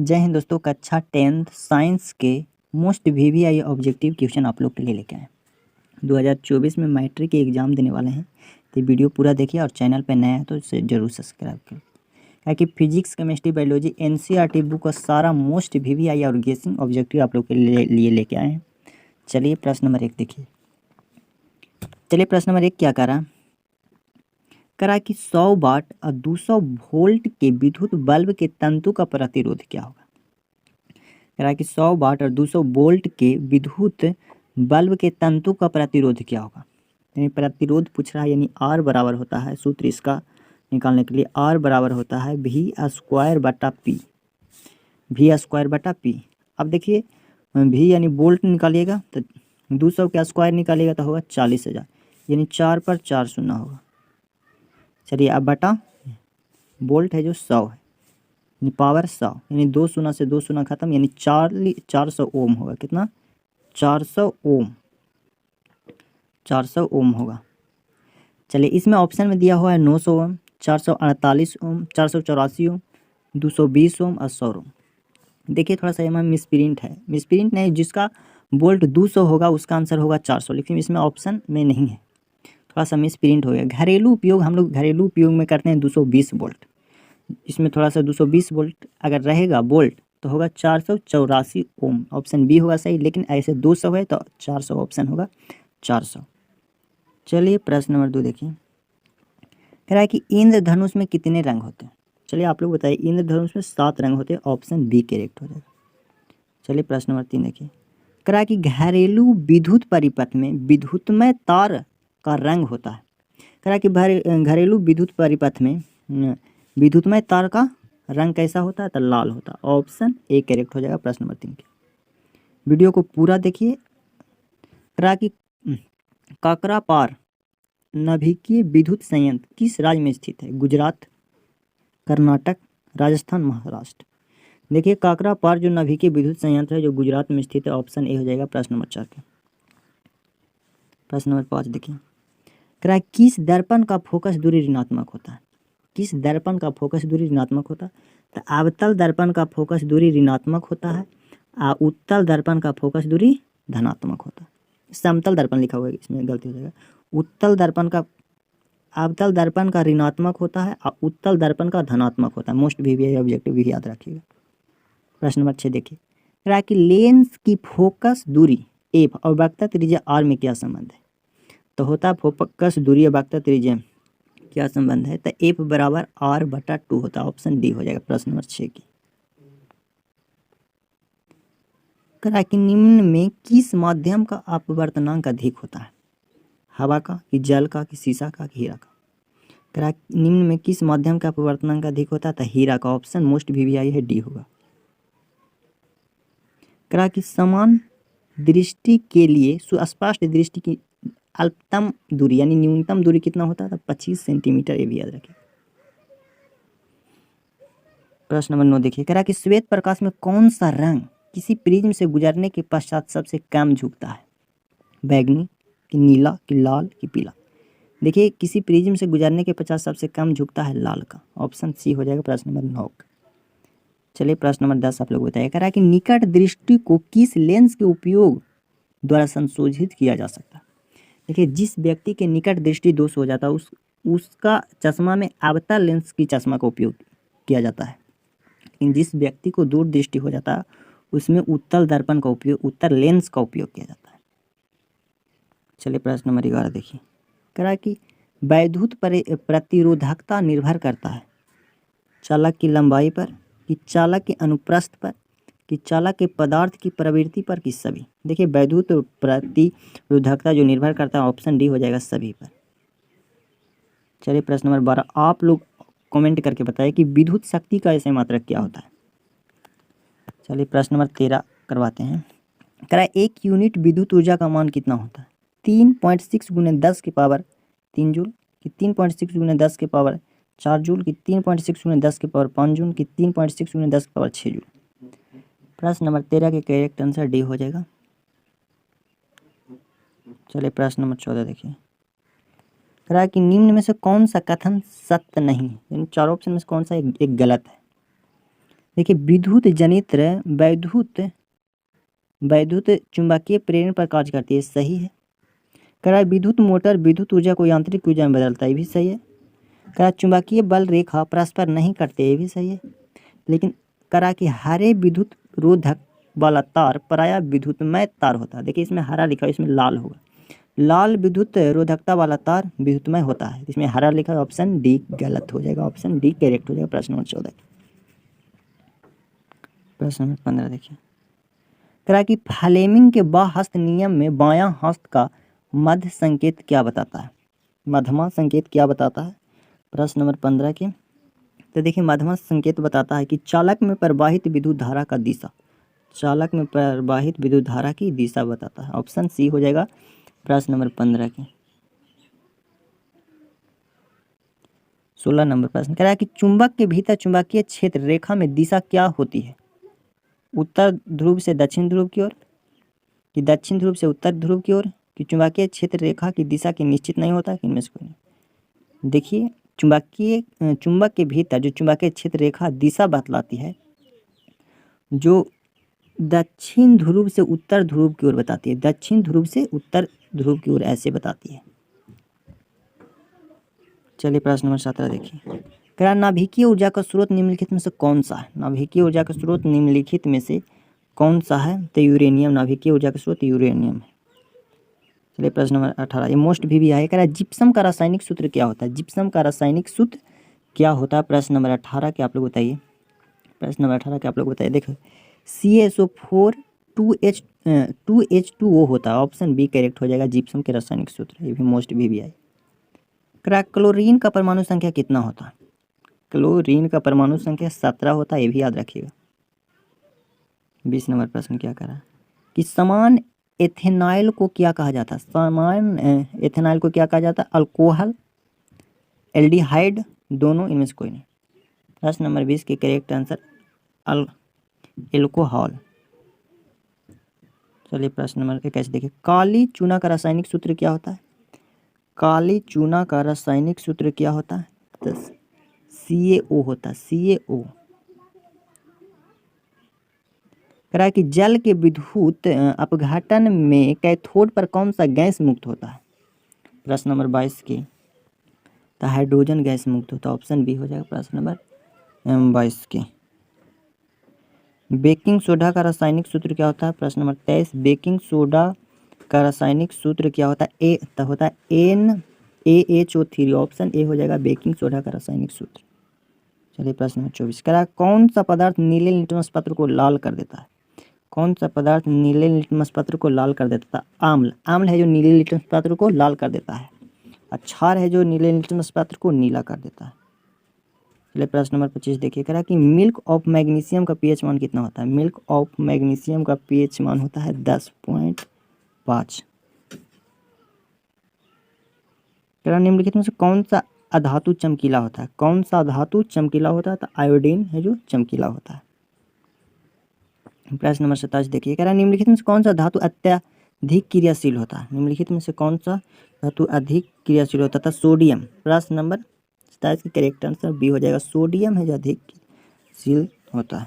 जय हिंद दोस्तों, कक्षा 10th साइंस के मोस्ट वीवीआई ऑब्जेक्टिव क्वेश्चन आप लोग के लिए लेके आए। 2024 में मैट्रिक के एग्ज़ाम देने वाले हैं, तो वीडियो पूरा देखिए और चैनल पे नया है तो इसे ज़रूर सब्सक्राइब करें। क्या कि physics, chemistry, biology NCERT book का सारा मोस्ट वीवीआई और गेसिंग ऑब्जेक्टिव आप लोग के लिए लेके आए हैं। चलिए प्रश्न नंबर 1 देखिए। चलिए प्रश्न नंबर 1 क्या करा कि 100 वाट और 200 वोल्ट के विद्युत बल्ब के तंतु का प्रतिरोध क्या होगा। करा कि 100 वाट और 200 वोल्ट के विद्युत बल्ब के तंतु का प्रतिरोध क्या होगा। यानी प्रतिरोध पूछ रहा है, यानी आर बराबर होता है, सूत्र इसका निकालने के लिए आर बराबर होता है वी स्क्वायर बटा पी। अब देखिए वी यानी वोल्ट निकालिएगा तो 200 का स्क्वायर निकालिएगा तो होगा 40,000, यानी 4 पर 4 शून्य होगा। चलिए अब बटा वोल्ट है जो 100 है, यानी पावर 100, यानी 2 शून्य से 2 शून्य खत्म, यानी 400 ओम होगा। कितना? 400 ओम होगा। चलिए इसमें ऑप्शन में दिया हुआ है 900 ओम, 448 ओम, 484 ओम, 220 ओम और 100 ओम। देखिए थोड़ा सा यहाँ मिसप्रिंट है, मिसप्रिंट नहीं, जिसका वोल्ट 200 होगा उसका आंसर होगा 400, लेकिन इसमें ऑप्शन में नहीं है, थोड़ा सा मिसप्रिंट हो गया। घरेलू उपयोग, हम लोग घरेलू उपयोग में करते हैं 220 वोल्ट, इसमें थोड़ा सा 220 वोल्ट अगर रहेगा वोल्ट तो होगा 484 ओम, ऑप्शन बी होगा सही। लेकिन ऐसे 200 है तो 400 ऑप्शन होगा 400। चलिए प्रश्न नंबर 2 देखिए। कह रहा है कि इंद्रधनुष में कितने रंग होते हैं। चलिए आप लोग बताइए, इंद्रधनुष में 7 रंग होते हैं, ऑप्शन बी करेक्ट हो जाएगा। चलिए प्रश्न नंबर 3 देखिए। कह रहा है कि घरेलू विद्युत परिपथ में विद्युतमय तार का रंग होता है। कह रहा है कि घरेलू विद्युत परिपथ में विद्युतमय तार का रंग कैसा होता है, तो लाल होता है, ऑप्शन ए करेक्ट हो जाएगा प्रश्न नंबर 3 के। वीडियो को पूरा देखिए। कह रहा है कि काकरापार नाभिकीय विद्युत संयंत्र किस राज्य में स्थित है। गुजरात, कर्नाटक, राजस्थान, महाराष्ट्र। देखिए काकरापार जो नाभिकीय विद्युत संयंत्र है जो गुजरात में स्थित है, ऑप्शन ए हो जाएगा प्रश्न नंबर 4 के। प्रश्न नंबर 5 देखिए। कह रहा है किस दर्पण का फोकस दूरी ऋणात्मक होता है। किस दर्पण का फोकस दूरी ऋणात्मक होता है, तो अवतल दर्पण का फोकस दूरी ऋणात्मक होता है, उत्तल दर्पण का फोकस दूरी धनात्मक होता है। समतल दर्पण लिखा हुआ है, इसमें गलती हो जाएगा। उत्तल दर्पण का, अवतल दर्पण का ऋणात्मक होता है और उत्तल दर्पण का धनात्मक होता है। मोस्ट वीवीआई ऑब्जेक्टिव भी याद रखिएगा। प्रश्न नंबर 6 देखिए। कह रहा है कि लेंस की फोकस दूरी एफ और वक्रता त्रिज्या आर में क्या संबंध है। तो होता है फोकस दूरी और वक्रता त्रिज्या क्या संबंध है, तो एफ बराबर आर बटा 2 होता है, ऑप्शन डी हो जाएगा प्रश्न नंबर 6 की। कह रहा है कि निम्न में किस माध्यम का अपवर्तनांक अधिक होता है। हवा का, कि जल का, कि शीशा का, कि हीरा का। कह रहा है निम्न में किस माध्यम का अपवर्तनांक अधिक होता है, तो हीरा का, ऑप्शन मोस्ट वीवीआई है डी होगा। कह रहा है कि समान दृष्टि के लिए सुस्पष्ट दृष्टि की अल्पतम दूरी यानी न्यूनतम दूरी कितना होता है, तो 25 सेंटीमीटर, ये भी याद रखिए। प्रश्न नंबर 9 देखिए। कह रहा है कि श्वेत प्रकाश में कौन सा रंग किसी प्रिज्म से गुजरने के पश्चात सबसे कम झुकता है। बैगनी, कि नीला, कि लाल, कि पीला। देखिए किसी प्रिज्म से गुजरने के पश्चात सबसे कम झुकता है लाल का, ऑप्शन सी हो जाएगा प्रश्न नंबर 9 का। चलिए प्रश्न नंबर 10 आप लोग बताइए। कह रहा है कि निकट दृष्टि को किस लेंस के उपयोग द्वारा संशोधित किया जा सकता है। देखिए जिस व्यक्ति के निकट दृष्टि दोष हो जाता है उसका चश्मा में अवतल लेंस की चश्मा का उपयोग किया जाता है, लेकिन जिस व्यक्ति को दूर दृष्टि हो जाता है उसमें उत्तल दर्पण का उपयोग, उत्तल लेंस का उपयोग किया जाता है। चलिए प्रश्न नंबर 11 देखिए। कह रहा है कि वैद्युत प्रतिरोधकता निर्भर करता है चालक की लंबाई पर, कि चालक के अनुप्रस्थ पर, कि चालक के पदार्थ की प्रवृत्ति पर, कि सभी। देखिए वैद्युत प्रतिरोधकता जो निर्भर करता है, ऑप्शन डी हो जाएगा सभी पर। चलिए प्रश्न नंबर 12 आप लोग कमेंट करके बताइए कि विद्युत शक्ति का ऐसे मात्रक क्या होता है। चलिए प्रश्न नंबर 13 करवाते हैं। कह रहा है 1 यूनिट विद्युत ऊर्जा का मान कितना होता है। 3.6 गुने 10 की पावर 3 जूल, कि 3.6 गुने 10 की पावर 4 जूल, कि 3.6 गुने 10 की पावर 5 जूल, कि 3.6 गुने 10 की पावर 6 जूल। प्रश्न नंबर 13 के करेक्ट आंसर डी हो जाएगा। चलिए प्रश्न नंबर 14 देखिए। कह रहा है कि निम्न में से कौन सा कथन सत्य नहीं है, इन चारों ऑप्शन में से कौन सा एक गलत है। देखिए विद्युत जनित्र वैद्युत चुंबकीय प्रेरण पर कार्य करती है, सही है। कह रहा है विद्युत मोटर विद्युत ऊर्जा को यांत्रिक ऊर्जा में बदलता है, ये भी सही है। कह रहा है चुंबकीय बल रेखा परस्पर नहीं करते, ये भी सही है। लेकिन कह रहा है कि हरे विद्युत रोधक वाला तार प्रायः विद्युतमय तार होता है। देखिए इसमें हरा लिखा है, इसमें लाल होगा। लाल विद्युत रोधकता वाला तार विद्युतमय होता है, इसमें हरा लिखा है, ऑप्शन डी गलत हो जाएगा, ऑप्शन डी करेक्ट हो जाएगा। प्रश्न नंबर 14। प्रश्न नंबर 15 देखिए, कह रहा है कि फ्लेमिंग के बाह्यस्थ नियम में बायां हस्त का मध्य संकेत क्या बताता है? मध्यमा संकेत क्या बताता है? प्रश्न नंबर 15 के तो देखिए मध्यमा संकेत बताता है कि चालक में प्रवाहित विद्युत धारा का दिशा, चालक में प्रवाहित विद्युत धारा की दिशा बताता है, ऑप्शन सी हो जाएगा। प्रश्न नंबर 15 के 16 नंबर प्रश्न कह रहा है कि चुंबक के भीतर चुंबकीय क्षेत्र रेखा में दिशा क्या होती है? उत्तर ध्रुव से दक्षिण ध्रुव की ओर, कि दक्षिण ध्रुव से उत्तर ध्रुव की ओर, कि चुंबकीय क्षेत्र रेखा की दिशा की निश्चित नहीं होता, कि इनमें से कोई नहीं। देखिए चुंबक के भीतर जो चुंबकीय क्षेत्र रेखा दिशा बतलाती है, जो दक्षिण ध्रुव से उत्तर ध्रुव की ओर बताती है, दक्षिण ध्रुव से उत्तर ध्रुव की ओर ऐसे बताती है। चलिए प्रश्न नंबर 17 देखिए, कह रहा नाभिकीय ऊर्जा का स्रोत निम्नलिखित में से कौन सा है? नाभिकीय ऊर्जा का स्रोत निम्नलिखित में से कौन सा है? तो यूरेनियम नाभिकीय ऊर्जा का स्रोत यूरेनियम है। चलिए प्रश्न नंबर 18, ये मोस्ट भी है। कह रहा है जिप्सम का रासायनिक सूत्र क्या होता है? जिप्सम का रासायनिक सूत्र क्या होता है? प्रश्न नंबर 18 के आप लोग बताइए। प्रश्न नंबर 18 के आप लोग बताइए। देखो CaSO4 2H2O होता है, ऑप्शन बी करेक्ट हो जाएगा, जिप्सम के रासायनिक सूत्र, ये भी मोस्ट भी है। क्लोरीन का परमाणु संख्या कितना होता है? क्लोरीन का परमाणु संख्या 17 होता है, ये भी याद रखिएगा। 20 नंबर प्रश्न क्या कर रहा है कि समान एथेनॉल को क्या कहा जाता है? समान एथेनॉल को क्या कहा जाता है? अल्कोहल, एल्डिहाइड, दोनों, इनमें से कोई नहीं। प्रश्न नंबर 20 के करेक्ट आंसर एल्कोहल। चलिए प्रश्न नंबर 21 देखिए, काली चूना का रासायनिक सूत्र क्या होता है? काली चूना का रासायनिक सूत्र क्या होता है? तो CaO होता है, CaO। कह रहा है कि जल के विद्युत अपघटन में कैथोड पर कौन सा गैस मुक्त होता है? प्रश्न नंबर 22 की तो हाइड्रोजन गैस मुक्त होता है, ऑप्शन बी हो जाएगा प्रश्न नंबर 22 की। बेकिंग सोडा का रासायनिक सूत्र क्या होता है? प्रश्न नंबर 23, बेकिंग सोडा का रासायनिक सूत्र क्या होता है? होता है NaHO3, ऑप्शन ए हो जाएगा बेकिंग सोडा का रासायनिक सूत्र। चलिए प्रश्न नंबर 24, कह रहा है कौन सा पदार्थ नीले लिटमस पत्र को लाल कर देता है? कौन सा पदार्थ नीले लिटमस पत्र को लाल कर देता है? आम्ल, आम्ल है जो नीले लिटमस पत्र को लाल कर देता है। क्षार है जो नीले लिटमस पत्र को नीला कर देता है। चलिए प्रश्न नंबर 25 देखिए, कह रहा है कि मिल्क ऑफ मैग्नीशियम का pH मान कितना होता है? मिल्क ऑफ मैग्नीशियम का pH मान होता है 10.5। कह रहा निम्नलिखित में से कौन सा अधातु चमकीला होता है? कौन सा धातु चमकीला होता है? तो आयोडीन है जो चमकीला होता है। प्रश्न नंबर 27 देखिए, कह रहा है निम्नलिखित में से कौन सा धातु अत्यधिक क्रियाशील होता है? निम्नलिखित में से कौन सा धातु अधिक क्रियाशील होता था? सोडियम। प्रश्न नंबर 27 की करेक्ट आंसर बी हो जाएगा, सोडियम है जो अधिक क्रियाशील होता है।